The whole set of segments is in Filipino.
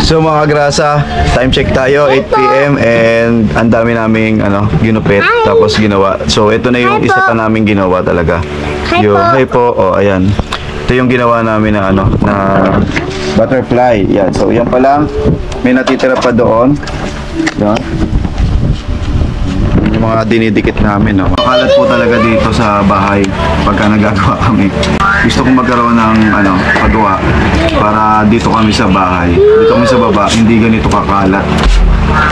So mga grasa, time check tayo, 8 PM and ang dami naming ginupit tapos ginawa. So ito na yung isa pa naming ginawa talaga. Hi po. Oh, ayan. Ito yung ginawa namin na na butterfly. Yan. So yan pa lang. May natitira pa doon. Yan. Yung mga dinidikit namin, no. Makalat po talaga dito sa bahay pagka nagagawa kami. Gusto kong magkaroon ng pagawa para dito kami sa bahay. Dito kami sa baba, hindi ganito kakalat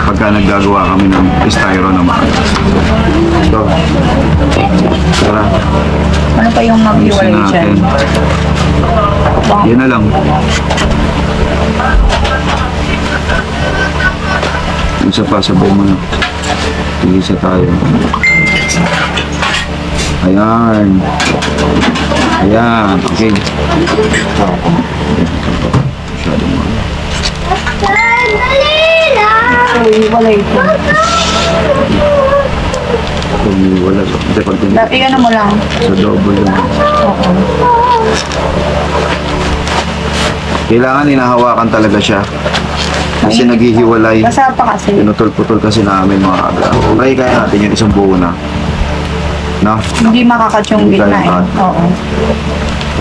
pagka naggagawa kami ng styro na maalas. So, tara. Ano pa yung mag-iwalay dyan? Yan na lang. Isa pa, sabay mo na. Tigisa tayo. Ayan. Ayan. Okay. Masyado mo. Iwalay ko. Wala. Hindi, pag Dati ka na mo lang. sa double lang. Oo. Kailangan hinahawakan talaga siya. Kasi naghihiwalay. Basa pa kasi. Pinutol-putol kasi namin mga aga. Okay, kaya natin yung isang buo na. No? Hindi makakat yung Hindi gitna kaya eh. Oo.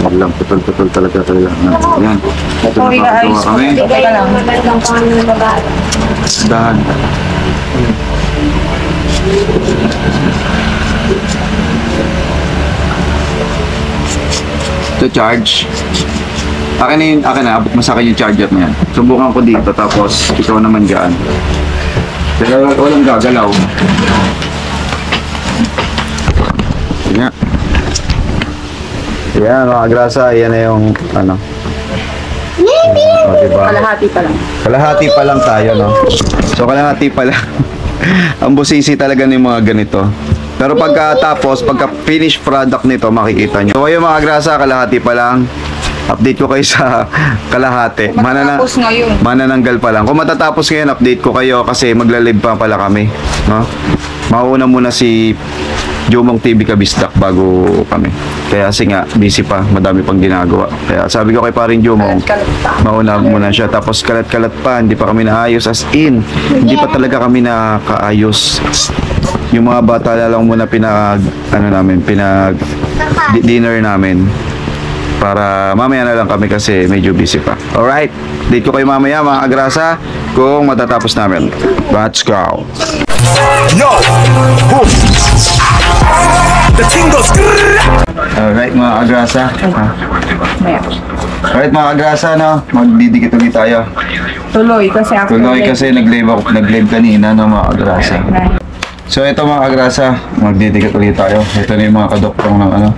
Wala lang, putol-putol talaga. Ayan. Ito Ito yung nakagawa ayos ko. kami. Teka lang. Dahan. Ito charge. Akin na, abot mo sa akin yung charger na yan. Subukan ko dito, tapos ikaw naman dyan. Pero walang gagalaw. Yan. Yan, mga grasa, yan na yung O, diba? Kalahati pa lang. Kalahati pa lang tayo, no? So, kalahati pa lang. Ang busisi talaga ng mga ganito. Pero pagka finished product nito, makikita nyo. So, yung mga grasa, kalahati pa lang. Update ko kayo sa kalahati. Matatapos ngayon. Manananggal pa lang. Kung matatapos ngayon, update ko kayo kasi magla-live pa pala kami. No? Mauna muna si Jomong TV Kabistak bago kami. Kaya kasi nga, busy pa. Madami pang ginagawa. Kaya sabi ko kay paring Jomong, mauna muna siya. Tapos kalat-kalat pa. Hindi pa kami naayos. As in, hindi pa talaga kami nakaayos. Yung mga bata lang muna dinner namin. Para mamaya na lang kami kasi medyo busy pa. Alright, date ko kayo mamaya mga agrasa kung matatapos namin. Let's go! Yo! Boom! The thing goes. Alright mga agrasa. Maya. Alright mga agrasa, no? Magdidikit ulit tayo. Tuloy kasi after Tuloy kasi nag-live kanina ng mga agrasa. So ito mga agrasa, magdidikit ulit tayo. Ito na yung mga kadoktong ng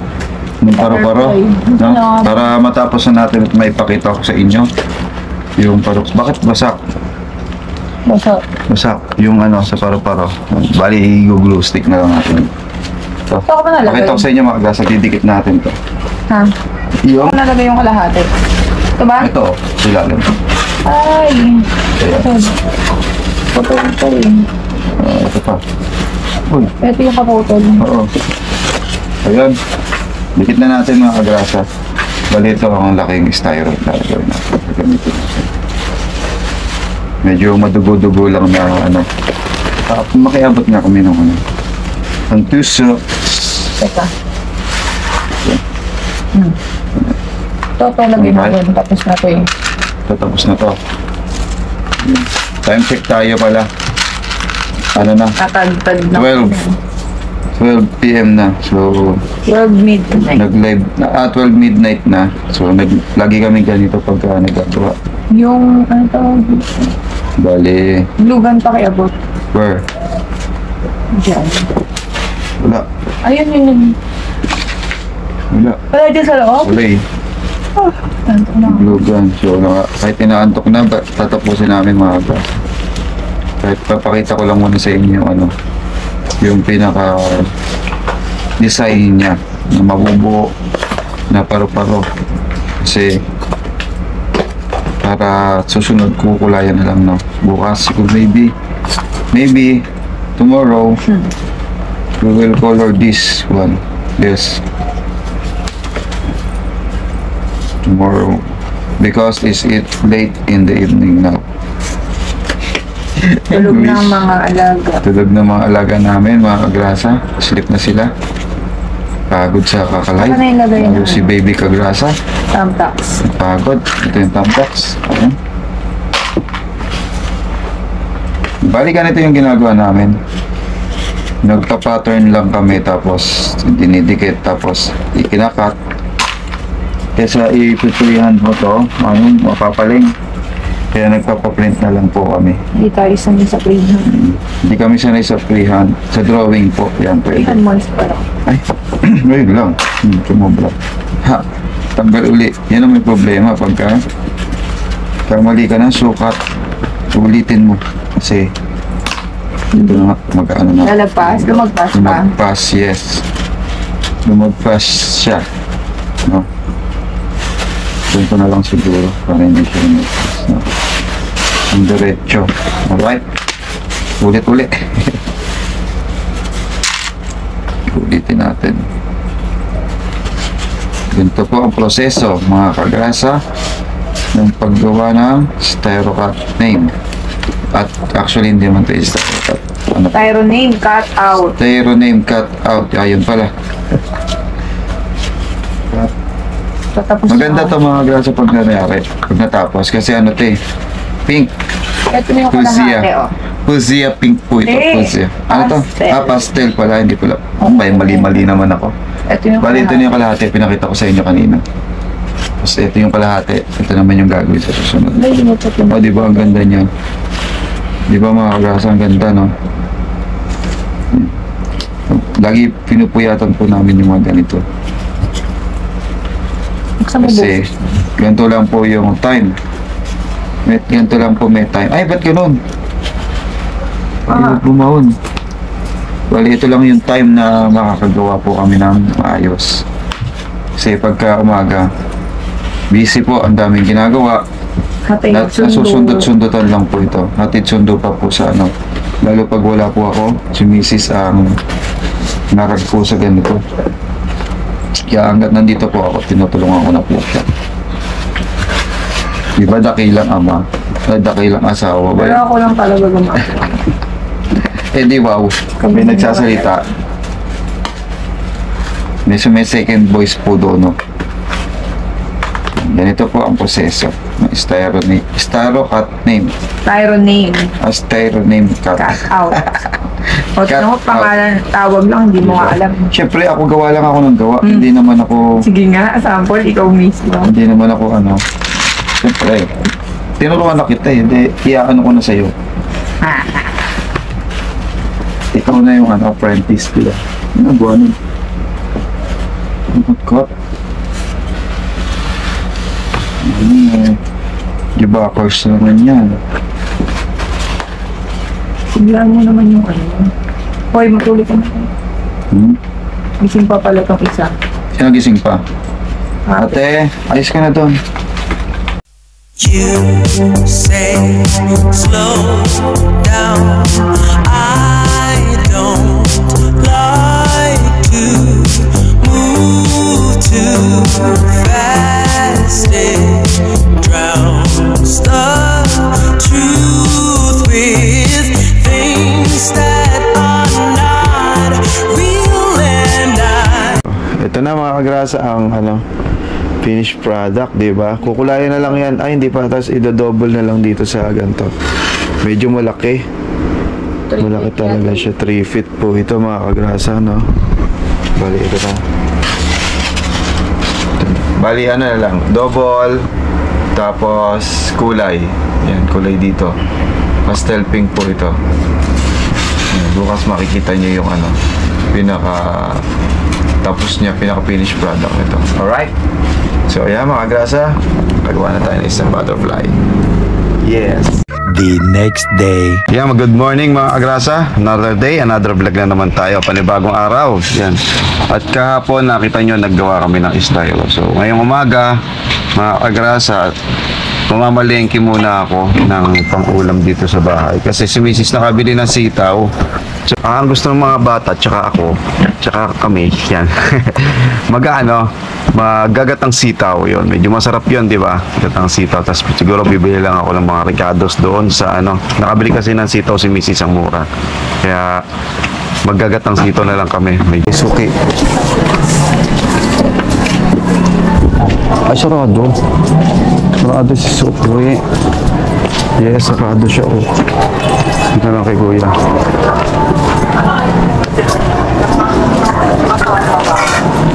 ng paro-paro, no? Para matapos na natin at may pakita ko sa inyo yung paro. Bakit basak? Basak yung sa paro-paro. Bali, i-glue stick na lang natin. So, pakita ko sa inyo mga agrasa, didikit natin to. Ha? Yung Nalagay yung kalahati. Ito ba? ito, silalim. Ay. Ayan. Putol-putol. Ito pa. Uy, Ito yung kaputol. oo. Ayan. Dikit na natin mga agrasa. Bali ito ang laking styro. Lalagawin natin. Gamitin natin. Medyo madugo-dugo lang na makiabot nga kami ng ang tuso. Teka. Ito lagay mo Alright. doon. Tapos na to eh. Tapos na to. Time check tayo pala. Ano na? Tatagtag na. 12 PM na. So, 12 midnight. nag-live na. 12 midnight na. So, lagi kami ganito pagka nagagawa. Yung, ano tawag? Bali, Lugan pa kaya abot. where? Diyan. Wala. Ayun yun. Wala. Wala dyan sa loob? Wala eh. Tanto na. Blue gun. So, kahit inaantok na, tatapusin namin mga ba. Kahit papakita ko lang muna sa inyo yung pinaka design niya na mabubuo na paro-paro. Kasi para susunod kukulayan na lang bukas siguro maybe tomorrow we will color this one. Yes, tomorrow because it's late in the evening now. Tulog Luis. ng mga alaga. Tulog ng mga alaga namin, mga kagrasa. Sleep na sila. Pagod sa kakalay. Saan na ilagay na? Si baby kagrasa. Thumbtacks. Pagod. Ito yung thumbtacks. Ayan. Bali ganito yung ginagawa namin. Nagpa-pattern lang kami tapos dinidikit tapos ikinakat. Kesa ipipulihan mo to, mapapaling. Kaya nagpapaprint na lang po kami. Hindi tayo sanay sa freehand. Hindi kami sanay sa freehand. Sa drawing po, yan pwede. Freehand months pa lang. Ay, ngayon lang. Sumobra. Ha, tanggal uli. Yan ang may problema pagka mali ka ng sukat, ulitin mo. Kasi, ito na nga, mag-ano na. Lalagpas? Lumagpas pa? Lumagpas, yes. Lumagpas siya. No? Doon ko na lang siguro para hindi siya lumagpas. No? Ang diretso. Alright. Ulit-ulit. Ulitin natin. Ganito po ang proseso, mga kagrasa, ng paggawa ng styrocut name. At actually, hindi naman ito yung styrocut. Ano? Tyro name, cut out. Styro name cut out. Ayun pala. Tatapos Maganda na. to mga grasa pag nangyari. Pag natapos. Kasi ano to eh. Pink. Ito na yung Fuchsia. kalahati, oh. Fuchsia pink po ito. Hindi. Fuchsia. Ano to? Pastel. Pastel pala. Hindi pala. May mali-mali naman ako. Ito yung Bali, ito kalahati. na yung kalahati. Pinakita ko sa inyo kanina. Tapos ito yung kalahati. Ito naman yung gagawin sa susunod. May limot sa O, di ba ang ganda niya? Di ba mga kagrasa ang ganda, no? Lagi pinupuyatan po namin yung mga ganito. Buksan mo Kasi ganito lang po yung time. Ganito lang po may time. Ay, ba't ganun? Ay, bumahon. Bali, ito lang yung time na makakagawa po kami ng maayos. Kasi pagka umaga, busy po, ang daming ginagawa. Hatay, Nasusundot-sundotan lang po ito. Hatid sundo pa po sa ano. Lalo pag wala po ako, si Mrs. ang narag po sa ganito. Kaya hanggat nandito po ako, tinutulungan ko na po siya. Diba dakilang ama? Dakilang asawa ba Pero yun? ako lang talaga gumagawa. Eh di wow, may nagsasalita. May second voice po doon, no? Ganito po ang proseso ng styrocut name. Tyro name, Styro name cut. cut out. O, Cut ano, pangalan, tawag lang, hindi mo nga alam. Siyempre ako gawa lang ako ng gawa. Hindi naman ako, Sige nga, sample, ikaw mismo. hindi naman ako ano. Siyempre, tinuruan na kita eh. Hindi, iyaano ko na sa'yo. Ikaw na yung ano, apprentice nila. Ano ba ano? Cut. Gibakers naman yan. Siglaan mo naman yung ano. Hoy, matulog ka na. Gising pa pala tong isa. Sino gising pa? Ate, ayos ka na doon. You say slow down. I don't like to move too fast. It drowns the truth with things that are not real, and I Ito na mga kagrasa ang ano, finished product, di ba? Kukulayan na lang yan. Ay, hindi pa. Tapos i-double na lang dito sa ganito. Medyo malaki. Malaki talaga siya. 3 feet po ito mga kagrasa, no? Bali, ito na. Bali, ano na lang. Double. Tapos, kulay. Yan, kulay dito. Pastel pink po ito. Yan, bukas makikita nyo yung ano, tapos niya, pinaka-finished product nito. Alright? So, ayan mga grasa, nagawa na tayo ng isang butterfly. Yes! The next day. Yeah, good morning mga agrasa. Another day, another vlog na naman tayo. Panibagong araw. Yan. At kahapon, nakita nyo, naggawa kami ng stylo. So, ngayong umaga, mga agrasa, Mamamalengke muna ako ng pang-ulam dito sa bahay. Kasi si Mrs. nakabili ng sitaw. So, ang gusto ng mga bata, tsaka ako, tsaka kami, yan. Magagatang sitaw yon. Medyo masarap yon, di ba? Gatang sitaw. Tapos siguro bibili lang ako ng mga ricados doon sa Nakabili kasi ng sitaw si Mrs. ang mura. Kaya magagatang sitaw na lang kami. May suki. Ay, sarado. Sarado si Suki. Yes, sarado siya. Oh. Ito lang kay Kuya.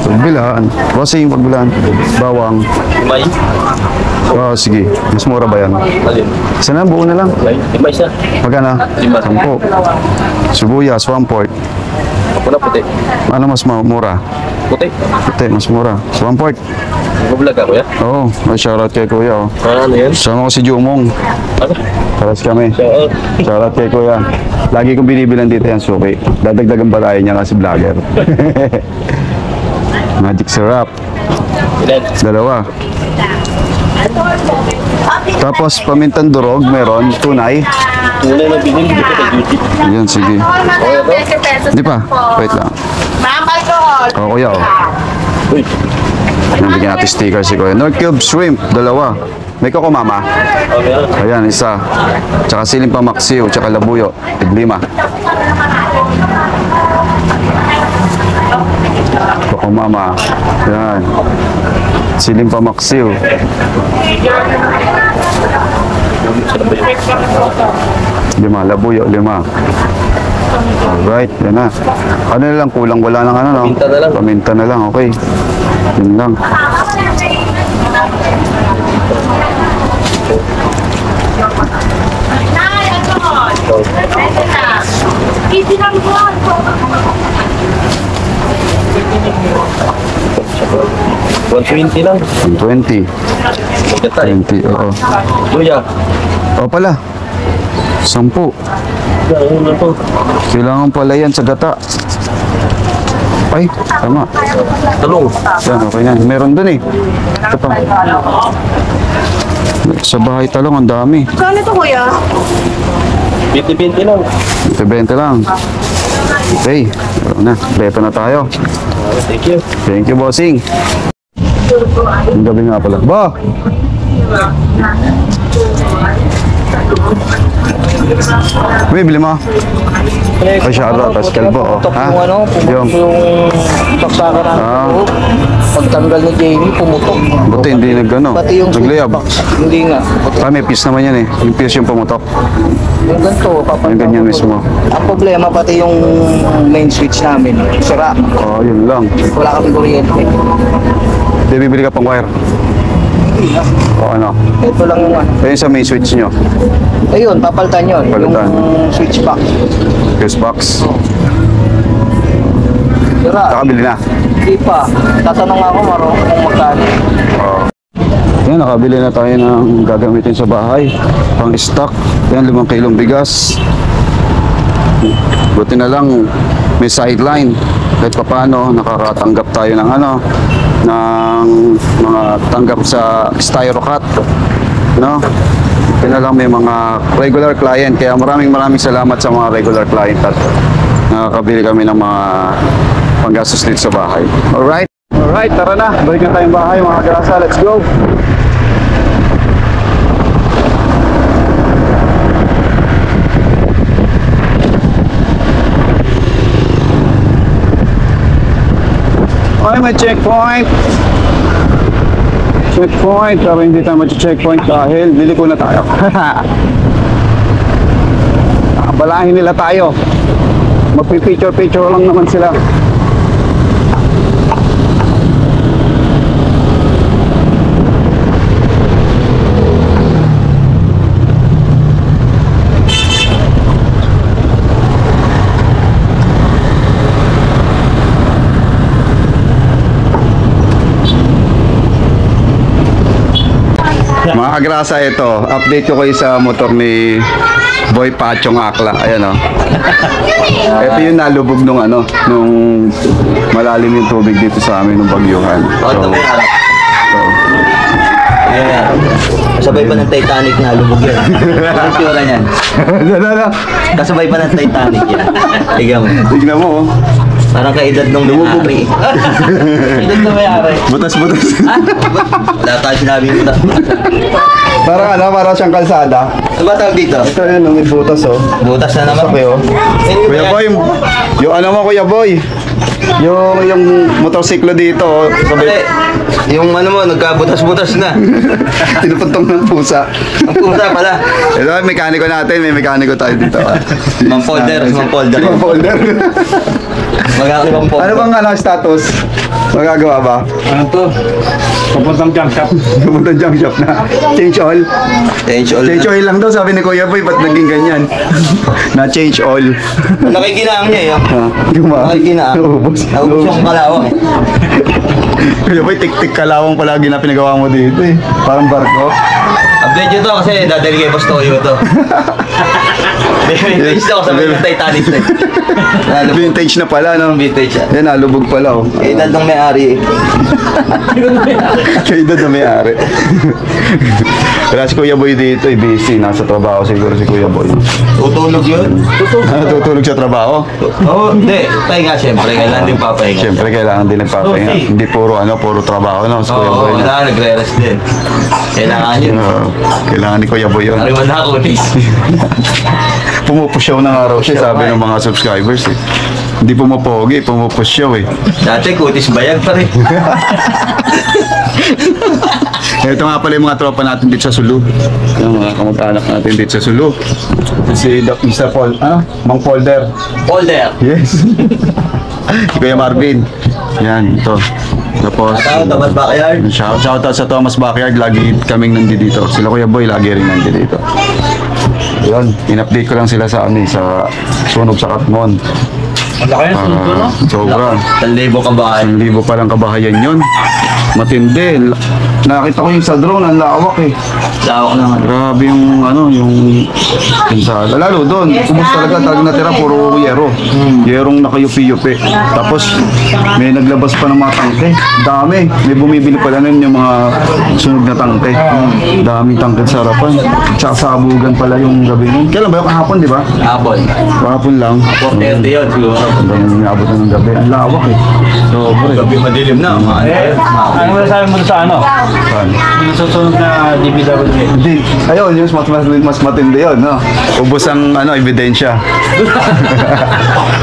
Pagbilaan. Bossing, pagbilaan. Bawang. May? Oh, sige. Mas mura ba yan? Alin? Isa na, buo na lang. May isa. Magkana? 10. Sibuyas, 1 quart. Ako na puti. Ano mas mura? Puti. Puti, mas mura. 1 quart. Mag-vlog ako ya? Oo, may shoutout kay Kuya. Oh. Ano yan? Sama ko si Jumong. Ano? Paras kami. Oo. Shoutout kay Kuya. Lagi kong binibilan dito yan, Suki. Dadagdagan ba tayo niya kasi vlogger. Magic syrup. Ilan? 2. Tapos pamintang durog, meron. Tunay. Tunay na binili dito sa duty. Yan, sige. Di pa? Wait lang. Oo, Kuya. Oh. Uy. Nabigyan natin sticker si Kuya. North Cube Shrimp, 2. May koko mama. Okay na. Ayan, isa. Tsaka siling pamaksiw, tsaka labuyo. 5. Koko mama. Ayan. Siling pamaksiw. Sarap ba yun? 5, labuyo, 5. Alright, yan na. Ano na lang, kulang wala ng no? Paminta na lang. Paminta na lang, okay. Yun lang. Easy lang buwan. 120 lang. 20. Magkatay. 20, oo. Luya. O pala. 10. Ano na to? Kailangan pala yan sa gata. Ay, tama. Talong. Yan, okay na. Meron dun eh. Ito pa. Sa bahay talong, ang dami. Kano to, kuya? 20-20 lang. 20 lang. Okay, meron na. Beto na tayo. Thank you. Thank you, bossing. Ang gabi nga pala. Ba! Bili mo. Ay, shoutout. Tapos kalbo. Pumuntok Ha? yung ano, Yung. pumutok yung saksakan ng loob. Pagtanggal ni Jamie, pumutok. Buti hindi nag-ano. Pati yung Naglayab. box, hindi nga. Ah, may piece naman yan eh. Yung piece yung pumutok. Yung ganito, Yung ganyan mismo. Ang problema, pati yung main switch namin, sira. Oh, yun lang. Wala kami kuryente. Hindi, bibili ka pang wire. O ano? Ito lang yung ano. Ayun sa main switch nyo. Ayun, papalitan yun. Palitan. Yung switch box. Fuse box. Sira. Nakabili na. Hindi pa. Tatanong ako, Maro, kung magkano. Yan, nakabili na tayo ng gagamitin sa bahay. Pang stock. Yan, 5 kilong bigas. Buti na lang may sideline. Kahit pa paano, nakakatanggap tayo ng ng mga tanggap sa Styrocat. No? Buti na lang may mga regular client. Kaya maraming salamat sa mga regular client at nakakabili kami ng mga panggastos dito sa bahay. Alright? Alright, tara na. Balik na tayong bahay mga grasa. Let's go! Okay, may checkpoint. Checkpoint. Pero hindi tayo mag-checkpoint dahil bili ko na tayo. Nakabalahin nila tayo. Magpipicture-picture lang naman sila. Mga agrasa, ito, update ko kayo sa motor ni Boy Pachong Akla. Ayan o. Ito yung nalubog nung malalim yung tubig dito sa amin nung bagyuhan. So, Kasabay pa ng Titanic na lubog yan. Ang tsura niyan. Kasabay pa ng Titanic yan. Tignan mo. Tignan mo, oh. Parang kaedad nung lumubog. Edad na may-ari. Butas-butas. Wala tayo sinabing butas. Parang ano, parang siyang kalsada. Ano ba tawag dito? Ito yun, may butas, oh. Butas na naman. Okay, oh. Kuya Boy, yung ano mo, Kuya Boy. Yung motorsiklo dito, oh. Sabay. Yung ano mo, nagkabutas-butas na. Tinupuntong ng pusa. Ang pusa pala. Ito, mekaniko natin. May mekaniko tayo dito. Mampolder. Mampolder. Magkakibang po. Ano bang ano, status? Magagawa ba? Ano to? Papuntang junk shop. Pumunta junk shop na. Change all. Change all. Change oil lang daw, sabi ni Kuya Boy. Ba't naging ganyan? Na change all. Nakikinaang niya yun. Guma. Nakikinaang. Naubos. Naubos yung kalawang eh. Kuya Boy, tik-tik kalawang palagi na pinagawa mo dito eh. Parang barko. Update nyo to kasi dadali kay Boss Toyo to. Vintage to kasabay ng Titanic na. Nalubog. Vintage na pala, no? Vintage yan. Yan, nalubog pala, oh. Edad nung may-ari eh. Kaya doon na may-ari. Wala si Kuya Boy dito, eh, busy. Nasa trabaho siguro si Kuya Boy. Tutulog yun? Tutulog sa trabaho. Oo, hindi. Pahinga siyempre. Kailangan din papahinga. Siyempre, kailangan din nagpapahinga. Hindi puro trabaho, no? Si Kuya Oo, Boy. kailangan nagre-rest din. Kailangan yun. Kailangan ni Kuya Boy yun. Ariwan na ako, Nis. Pumupusyaw ng araw siya, sabi ng mga subscribers, eh. Hindi pumapogi, pumupusyaw, eh. Dati, kutis bayag pa rin. Ito nga pala yung mga tropa natin dito sa Sulu. Yung mga kamag-anak natin dito sa Sulu. Si Mr. Paul, Mang Polder. Polder. Yes. Si Kuya Marvin. Yan, ito. Tapos, Tao, Thomas Backyard. shoutout sa Thomas Backyard. Lagi kaming nandito. Sila Kuya Boy, lagi rin nandito. Yan, in-update ko lang sila sa sa sunog sa Katmon. Malaki yung sunod to, no? Sobra. 1,000 kabahay. 1,000 palang kabahayan yun. Matindi. Nakita ko yung sa drone, ang lawak eh. Lawak naman. Grabe yung yung pinsala. Lalo doon, kubos talaga natira puro yero. Yerong nakayupi-yupi. Tapos may naglabas pa ng mga tangke. Dami. May bumibili pala nun yung mga sunog na tangke. Daming tangke sa harapan. Tsaka sabugan pala yung gabi nun. Kailan ba yung kahapon, di ba? Hapon. Kahapon lang. 4:30 yun siguro. Hanggang inabot na ng gabi. Ang lawak eh. Sobre. Gabi madilim na. Ano mo sabi mo sa ano? Saan? Yung susunod na DPWG. Hindi. Ayun, yung mas matindi yun, no? Ubus ang ebidensya.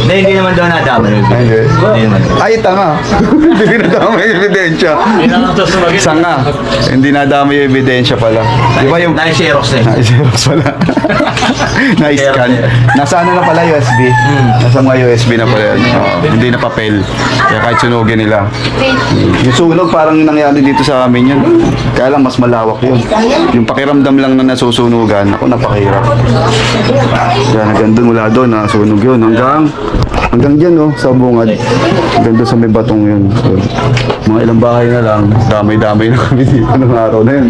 Hindi naman daw nadama. Hindi. Hindi naman. Ay, tanga. Hindi nadama yung ebidensya. Yun ang susunogin. Sanga. Hindi nadama yung ebidensya pala. Di ba yung... Nai-xerox eh. Na-xerox pala. Na-scan. Nasa ano na pala, USB. Nasa mga USB na pala yun. Hindi na papel. Kaya kahit sunugin nila. Yung sunog parang nangyari dito sa amin yun. Kaya lang mas malawak yun. Yung pakiramdam lang na nasusunugan, ako napakahirap. Kaya hanggang doon, mula doon, nasunog yun. Hanggang dyan, no, sa bungad. Hanggang doon sa may batong yun. So, mga ilang bahay na lang, damay-damay na kami dito ng araw na yun.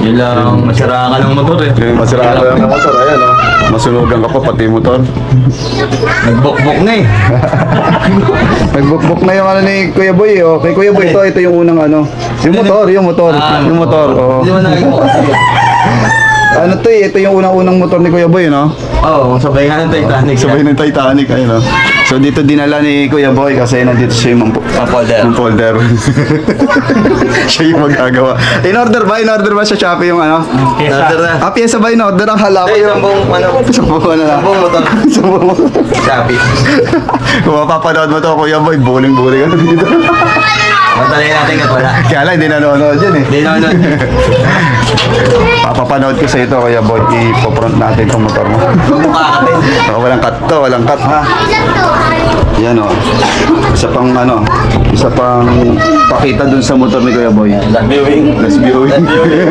Yun lang, masira ka ng motor eh. Yung masiraan ko lang ng motor, ayan, no. Masunugan ka pa, pati motor. Nagbukbuk na eh. Nagbukbuk na yung ni Kuya Boy, oh. Kay Kuya Boy, ito yung unang yung motor. Yung motor, oh. Hindi mo nakikita. Ano to eh, ito yung unang-unang motor ni Kuya Boy, no? Oo, sabay nga ng Titanic. Sabay ng Titanic, ayun, no? So dito dinala ni Kuya Boy kasi nandito siya yung Polder. folder. Siya yung magagawa. In-order ba sa Shopee yung Order na. pyesa ba in-order? Ang hala ko Ay, yung... sambong na lang. Sambong motor. Sambong motor. Shopee. Kung mapapanood mo to, Kuya Boy, buling-buling ka dito. Matalayin natin ka pala. Kaya lang, hindi nanonood yun eh. Hindi naman. Papapanood ko sa ito, Kuya Boy. Ipo-front natin itong motor mo. Mukha ka din. Walang cut to, walang cut ha. Yan o. Isa pang pakita dun sa motor ni Kuya Boy. Last viewing. Last viewing. Last viewing.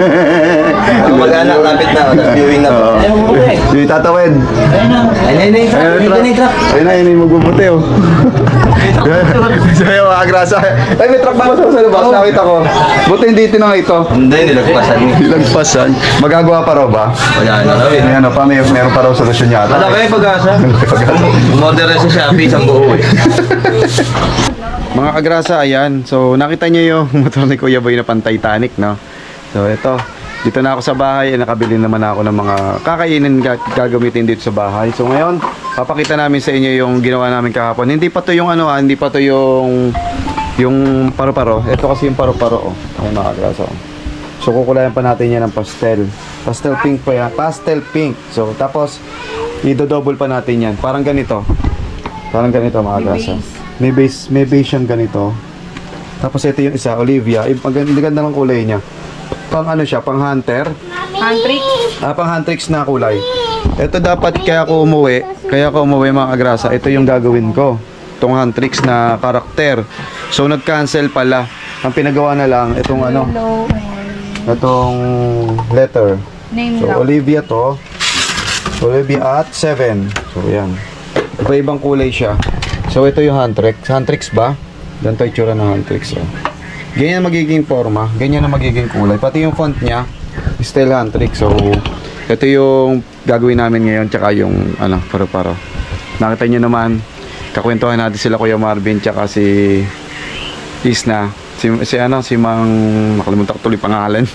Mag-anak, lapit na. Last viewing na po. Yung tatawid. Ayun na yung truck. Ayun na, yun yung magbubuti oh. Sabi mga grasa. Ay, may truck naman sa labas. Nakita ko. Buti hindi tinang ito. Hindi, nilagpasan mo. Nilagpasan. Magagawa pa raw ba? Wala na raw eh. May meron pa raw solusyon yata. Wala kayo pag-asa. Umorder sa Shopee, isang buo eh. Mga kagrasa, ayan. So, nakita niyo yung motor ni Kuya Boy na pan-Titanic, no? So, ito. dito na ako sa bahay, nakabili naman ako ng mga kakainin gagamitin dito sa bahay. So ngayon, papakita namin sa inyo yung ginawa namin kahapon. Hindi pa to yung ano hindi pa to yung paru-paro. Ito kasi yung paru-paro, oh. Ayun mga kagrasa. So kukulayan pa natin yan ng pastel. Pastel pink pa yan. Pastel pink. So tapos, i-double pa natin yan. Parang ganito. Parang ganito mga kagrasa. May base siyang ganito. Tapos ito yung isa, Olivia. Ang ganda ng kulay niya. Pang ano siya, pang hunter. Handtrix. Pang huntrix na kulay. Ito dapat kaya ako umuwi mga kagrasa. Ito yung gagawin ko. Itong huntrix na karakter. So nag-cancel pala. Ang pinagawa na lang itong ano, itong letter. Name So lang. Olivia to. Olivia at 7. So yan. Iba-ibang kulay siya. So ito yung huntrix. Huntrix ba? Ganito yung itsura ng huntrix. Oh. Ganyan magiging forma. Ganyan na magiging kulay. Pati yung font niya, still huntrix. So ito yung gagawin namin ngayon. Tsaka yung ano, paro-paro. Nakita nyo naman, kakwentuhan natin sila Kuya Marvin tsaka si Isna. Si Mang, nakalimutan ko tuloy pangalan.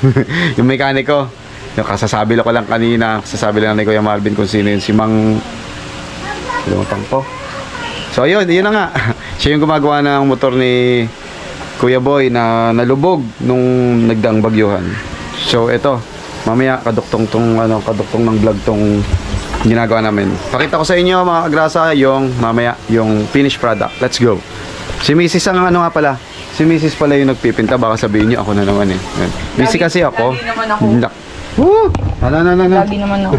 Yung mekaniko. Yung kasasabi ko lang kanina. Kasasabi lang ni Kuya Marvin kung sino yun. Si Mang, kalimutan ko. So ayun, yun na nga. Siya yung gumagawa ng motor ni Kuya Boy na nalubog nung nagdaang bagyuhan. So ito, mamaya kaduktong ng vlog tong ginagawa namin. Pakita ko sa inyo mga kagrasa yung mamaya yung finished product. Let's go. Si Mrs. ang ano nga pala. Si Mrs. pala yung nagpipinta. Baka sabihin niyo ako na naman eh. Busy kasi ako. Lagi naman ako. Woo! Ano. Lagi naman ako.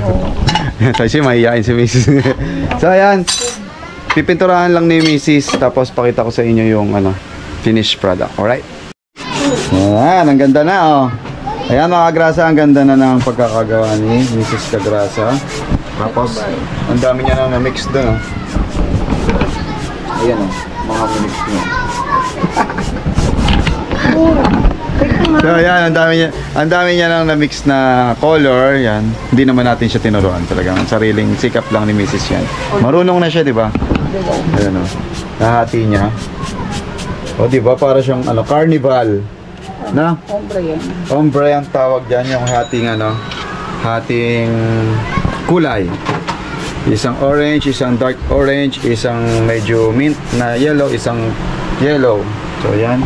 Kasi mahihain si Mrs. So ayan. Pipinturahan lang ni Mrs. Tapos pakita ko sa inyo yung ano, finished product. Alright? Ayan, ang ganda na oh. Ayan mga kagrasa, ang ganda na ng pagkakagawa ni Mrs. Kagrasa. Tapos, ang dami niya na na-mix doon oh. Ayan oh, mga mix niya. So ayan, ang dami niya nang na-mix na color, yan. Hindi naman natin siya tinuruan, talagang sariling sikap lang ni Mrs. yan. Marunong na siya, di ba? Ayan oh. Nahati niya. O di ba para siyang ano, carnival. Na? Ombre yan. Ombre ang tawag diyan, yung hating kulay. Isang orange, isang dark orange, isang medyo mint na yellow, isang yellow. So yan.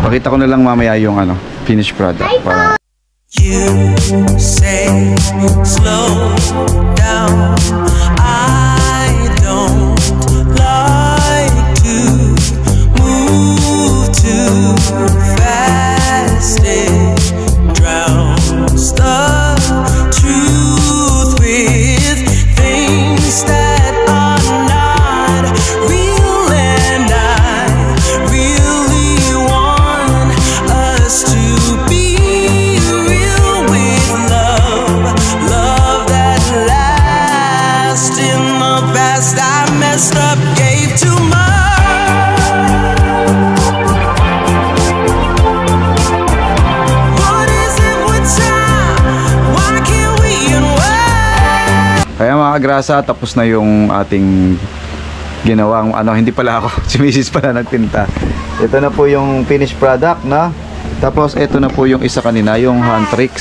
Pakita ko na lang mamaya yung ano, finished product para You say slow down. I don't like to move too fast. It drowns the truth with things that are not real, and I really want us to be real with love, love that lasts. In the past I messed up, gave too much. What is it with time? Why can't we unwind? Kaya mga kagrasa, tapos na yung ating ginawang ano, hindi pala ako, si Mrs. pala nagtinta. Ito na po yung finished product na. Tapos ito na po yung isa kanina, yung Huntrix.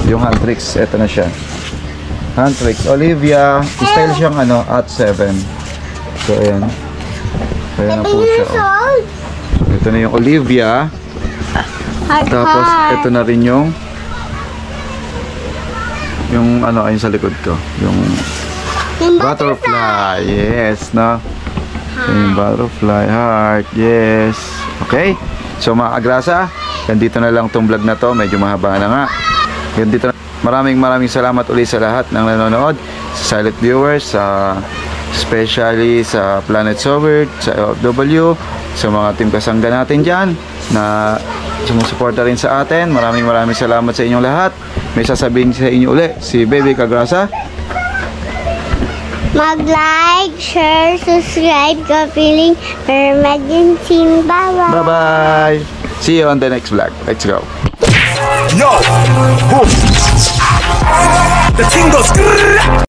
Yung Huntrix, ito na siya. Huntrix Olivia, style siyang ano, at 7. So ayan. Ayan na po siya. Oh. Ito na yung Olivia. Tapos ito na rin yung ano ayun sa likod ko, yung butterfly. Yes, no? Yung butterfly heart. Yes. Okay. So mga kagrasa, ganito na lang tong vlog na to. Medyo mahaba na nga. Ganito na. Maraming salamat ulit sa lahat ng nanonood, sa silent viewers, especially sa Planet Sober, sa OFW, sa mga team kasangga natin dyan na sumusuporta rin sa atin. Maraming salamat sa inyong lahat. May sasabihin sa inyo ulit si Baby Kagrasa. Mag-like, share, subscribe ka feeling for maging team. Bye-bye. Bye-bye. See you on the next vlog. Let's go. Yo! Boom! The thing goes.